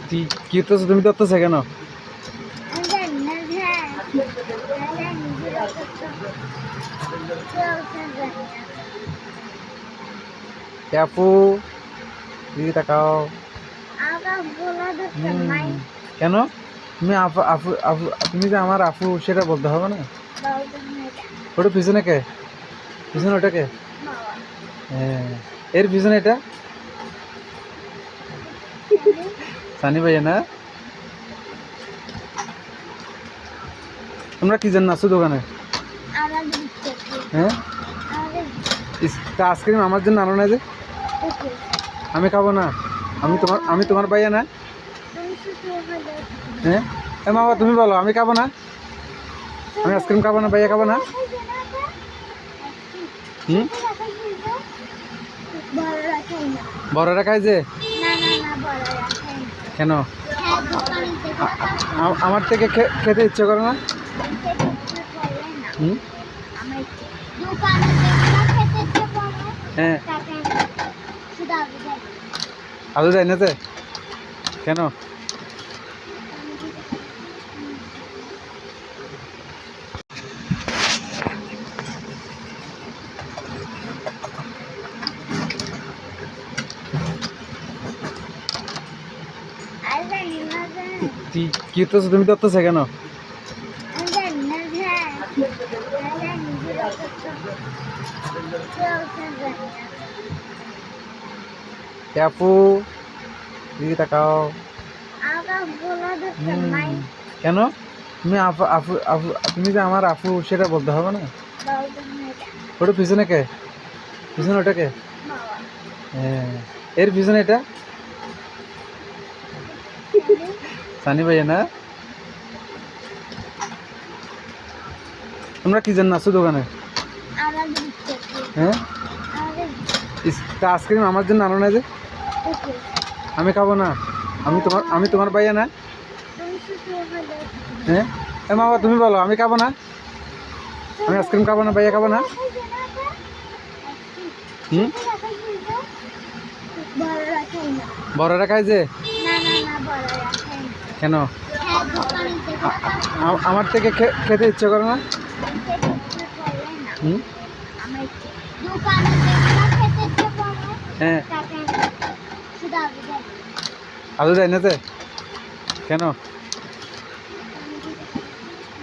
কি করতেছো তুমি? ধরতেছো কেন? আপু দিদি তাকাও। কেন? তুমি আপু আপু আপু তুমি যে আমার আপু সেটা বলতে হবে না? ওটা পিছনে কে? পিছনে ওটা কে? হ্যাঁ, এর পিছনে এটা সানি ভাইয়া না? তোমরা কি জন্য আসছো দোকানে? হ্যাঁ, আইসক্রিম আমার জন্য আনো না যে? আমি খাবো না। আমি তোমার ভাইয়া না? হ্যাঁ, মা বাবা তুমি বলো, আমি খাবো না। আমি আইসক্রিম খাবো না, ভাইয়া খাবো না। হুম, বড়রা খাই যে? কেন? আমার থেকে খেতে ইচ্ছে করে না? হুম, হ্যাঁ, আদৌ যাই না যে? কেন? কি করতেছো তুমি? ধরতেছো কেন? আপু দিদি তাকাও। কেন? তুমি আপু আপু আপু তুমি যে আমার আপু সেটা বলতে হবে না? ওটা পিছনে কে? পিছনে ওটা কে? হ্যাঁ, এর পিছনে এটা সানি ভাইয়া না? তোমরা কি জন্য আসছো দোকানে? হ্যাঁ, আইসক্রিম আমার জন্য আনো না যে? আমি খাবো না। আমি তোমার ভাইয়া না? হ্যাঁ, মা বাবা তুমি বলো, আমি খাবো না। আমি আইসক্রিম খাবো না, ভাইয়া খাবো না। হুম, বড়রা খাই যে? কেন? আমার থেকে খেতে ইচ্ছে করে না? হুম, হ্যাঁ, আদৌ যাই না যে? কেন?